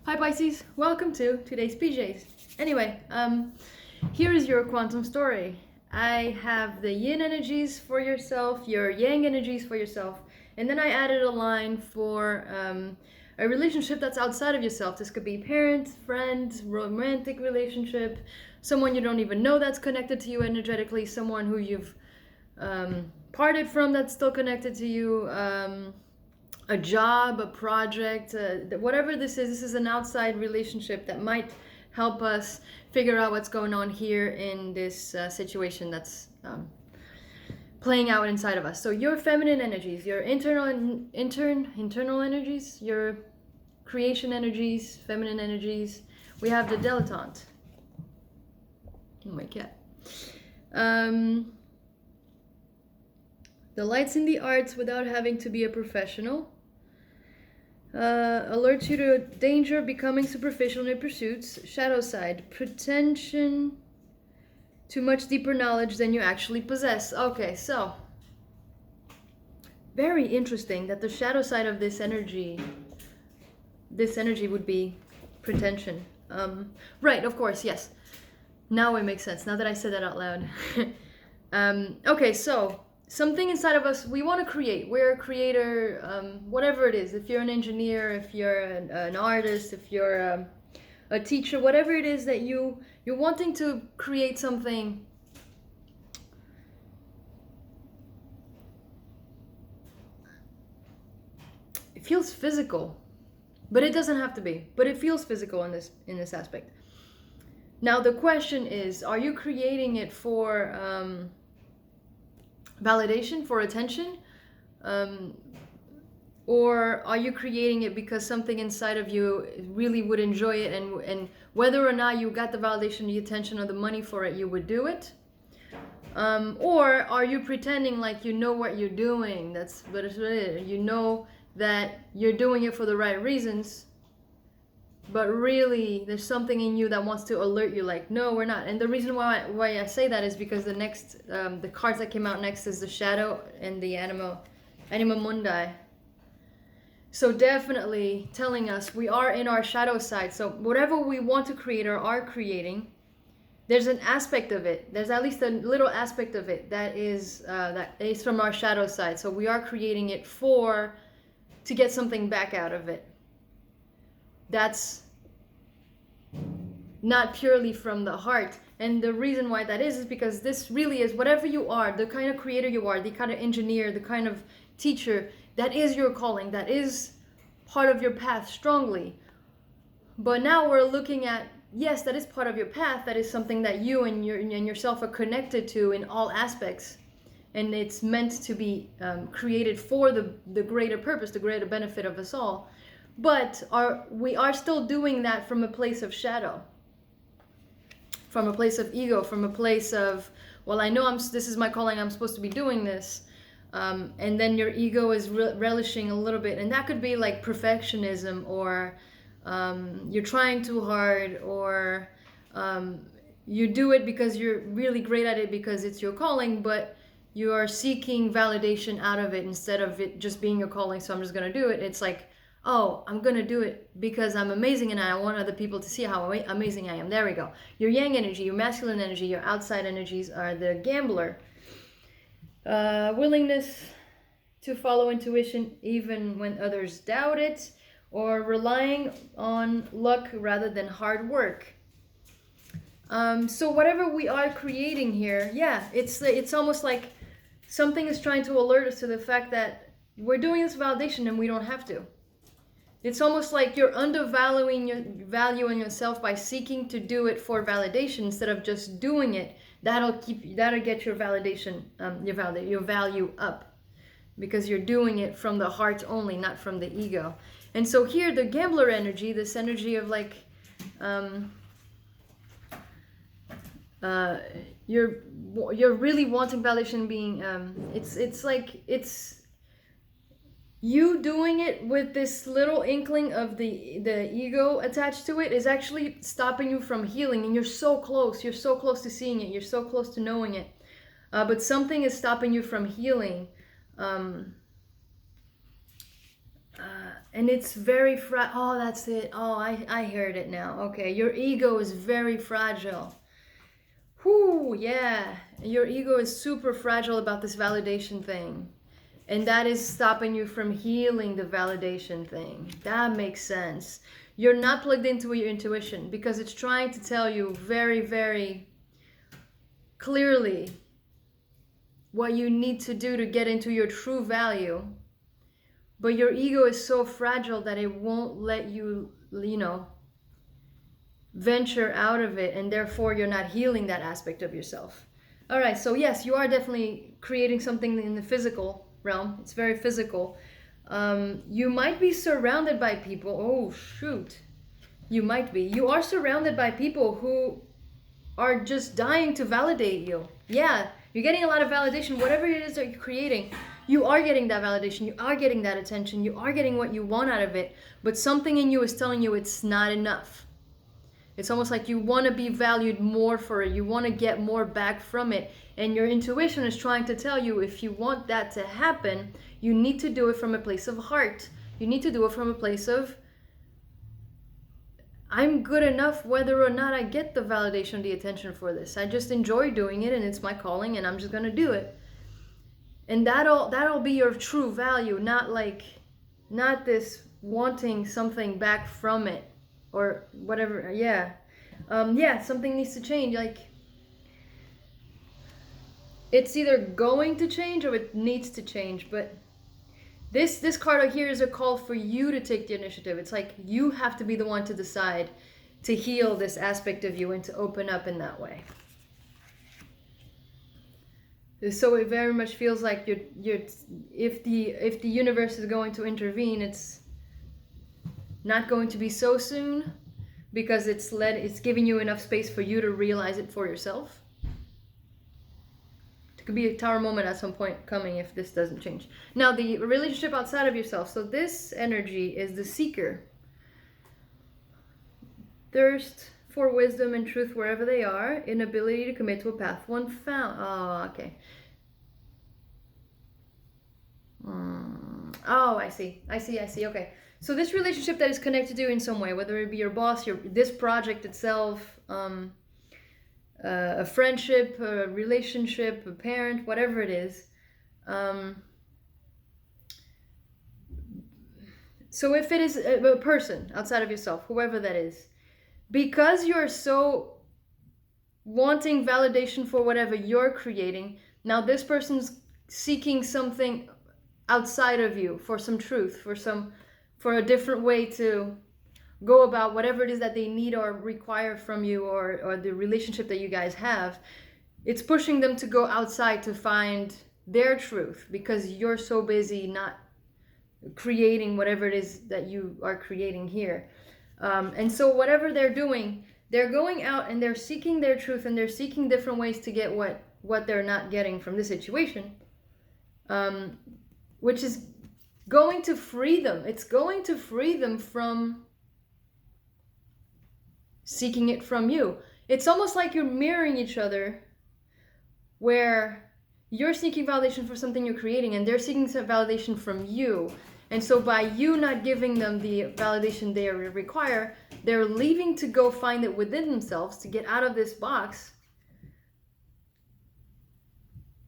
Hi Pisces, welcome to today's PJs. Anyway, here is your quantum story. I have the yin energies for yourself, your yang energies for yourself, and then I added a line for a relationship that's outside of yourself. This could be parent, friend, romantic relationship, someone you don't even know that's connected to you energetically, someone who you've parted from that's still connected to you, a job, a project, whatever this is an outside relationship that might help us figure out what's going on here in this situation that's playing out inside of us. So your feminine energies, your internal energies, your creation energies, feminine energies. We have the dilettante. Oh my cat. The lights in the arts without having to be a professional. Alerts you to danger, becoming superficial in your pursuits. Shadow side, pretension to much deeper knowledge than you actually possess. Okay, so very interesting that the shadow side of this energy would be pretension. Right, of course, yes. Now it makes sense, now that I said that out loud. Okay, so something inside of us, we want to create. We're a creator, whatever it is. If you're an engineer, if you're an artist, if you're a teacher, whatever it is that you're wanting to create something. It feels physical, but it doesn't have to be. But it feels physical in this aspect. Now the question is, are you creating it for validation, for attention, or are you creating it because something inside of you really would enjoy it, and whether or not you got the validation, the attention, or the money for it, you would do it? Or are you pretending like you know what you're doing? That's what it is. You know that you're doing it for the right reasons, but really there's something in you that wants to alert you like, no, we're not. And the reason why I say that is because the next the cards that came out next is the shadow and the anima mundi. So definitely telling us we are in our shadow side. So whatever we want to create or are creating, there's an aspect of it, there's at least a little aspect of it that is from our shadow side. So we are creating it to get something back out of it. That's not purely from the heart. And the reason why that is because this really is whatever you are, the kind of creator you are, the kind of engineer, the kind of teacher, that is your calling, that is part of your path strongly. But now we're looking at, yes, that is part of your path, that is something that you and yourself are connected to in all aspects, and it's meant to be created for the greater purpose, the greater benefit of us all. But we are still doing that from a place of shadow, from a place of ego, from a place of, well, I know this is my calling, I'm supposed to be doing this. And then your ego is relishing a little bit. And that could be like perfectionism, or you're trying too hard, or you do it because you're really great at it because it's your calling, but you are seeking validation out of it instead of it just being your calling. So I'm just going to do it. It's like, oh, I'm going to do it because I'm amazing and I want other people to see how amazing I am. There we go. Your yang energy, your masculine energy, your outside energies are the gambler. Willingness to follow intuition even when others doubt it, or relying on luck rather than hard work. So whatever we are creating here, yeah, it's almost like something is trying to alert us to the fact that we're doing this validation and we don't have to. It's almost like you're undervaluing yourself by seeking to do it for validation instead of just doing it. That'll get your validation, your value up, because you're doing it from the heart only, not from the ego. And so here, the gambler energy, this energy of like, you're really wanting validation, being it's like it's you doing it with this little inkling of the ego attached to it is actually stopping you from healing. And you're so close to seeing it, you're so close to knowing it, but something is stopping you from healing. And it's very oh, that's it. Oh, I heard it now. Okay, your ego is very fragile. Whoo, yeah. Your ego is super fragile about this validation thing. And that is stopping you from healing the validation thing. That makes sense. You're not plugged into your intuition because it's trying to tell you very, very clearly what you need to do to get into your true value. But your ego is so fragile that it won't let you, venture out of it, and therefore you're not healing that aspect of yourself. All right, so yes, you are definitely creating something in the physical realm. It's very physical. You might be surrounded by people. Oh, shoot. You might be. You are surrounded by people who are just dying to validate you. Yeah, you're getting a lot of validation. Whatever it is that you're creating, you are getting that validation. You are getting that attention. You are getting what you want out of it. But something in you is telling you it's not enough. It's almost like you want to be valued more for it. You want to get more back from it. And your intuition is trying to tell you, if you want that to happen, you need to do it from a place of heart. You need to do it from a place of, I'm good enough whether or not I get the validation, the attention for this. I just enjoy doing it and it's my calling and I'm just going to do it. And that'll be your true value, not this wanting something back from it or whatever. Yeah. Something needs to change. Like, it's either going to change or it needs to change. But this card right here is a call for you to take the initiative. It's like you have to be the one to decide to heal this aspect of you and to open up in that way. So it very much feels like if the universe is going to intervene, it's not going to be so soon, because it's giving you enough space for you to realize it for yourself. It could be a tower moment at some point coming if this doesn't change. Now, the relationship outside of yourself. So this energy is the seeker. Thirst for wisdom and truth wherever they are. Inability to commit to a path one found. Oh, okay. Oh, I see. Okay. So this relationship that is connected to you in some way, whether it be your boss, this project itself, a friendship, a relationship, a parent, whatever it is. So if it is a person outside of yourself, whoever that is, because you're so wanting validation for whatever you're creating, now this person's seeking something outside of you for some truth, for a different way to go about whatever it is that they need or require from you, or the relationship that you guys have. It's pushing them to go outside to find their truth, because you're so busy not creating whatever it is that you are creating here. And so whatever they're doing, they're going out and they're seeking their truth, and they're seeking different ways to get what they're not getting from the situation, which is going to free them. It's going to free them from seeking it from you. It's almost like you're mirroring each other, where you're seeking validation for something you're creating and they're seeking some validation from you. And so by you not giving them the validation they require, they're leaving to go find it within themselves to get out of this box.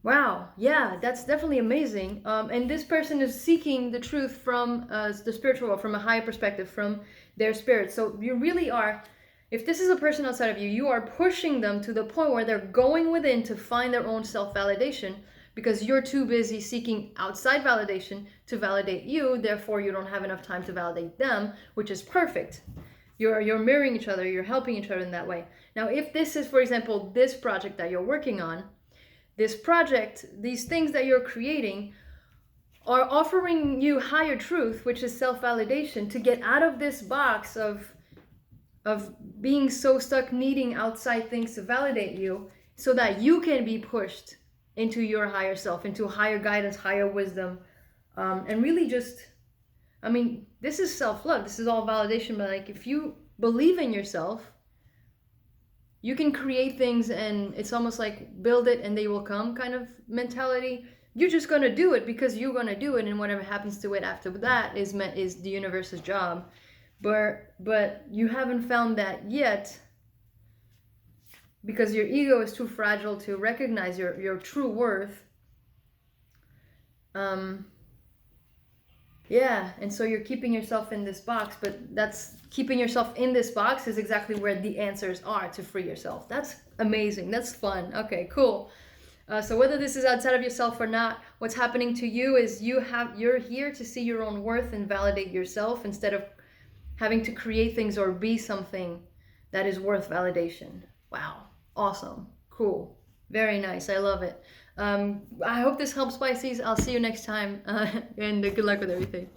Wow, yeah, that's definitely amazing. And this person is seeking the truth from the spiritual world, from a higher perspective, from their spirit. So you really are, if this is a person outside of you, you are pushing them to the point where they're going within to find their own self-validation, because you're too busy seeking outside validation to validate you. Therefore, you don't have enough time to validate them, which is perfect. You're mirroring each other. You're helping each other in that way. Now, if this is, for example, this project that you're working on, this project, these things that you're creating are offering you higher truth, which is self-validation, to get out of this box of being so stuck needing outside things to validate you, so that you can be pushed into your higher self, into higher guidance, higher wisdom, and really just, I mean, this is self-love. This is all validation, but like, if you believe in yourself, you can create things, and it's almost like build it and they will come kind of mentality. you're just gonna do it because you're gonna do it, and whatever happens to it after that is the universe's job. But you haven't found that yet because your ego is too fragile to recognize your true worth. Yeah, and so you're keeping yourself in this box, but that's keeping yourself in this box is exactly where the answers are to free yourself. That's amazing. That's fun. Okay, cool. So whether this is outside of yourself or not, what's happening to you is you're here to see your own worth and validate yourself instead of having to create things or be something that is worth validation. Wow. Awesome. Cool. Very nice. I love it. I hope this helps, Pisces. I'll see you next time, and good luck with everything.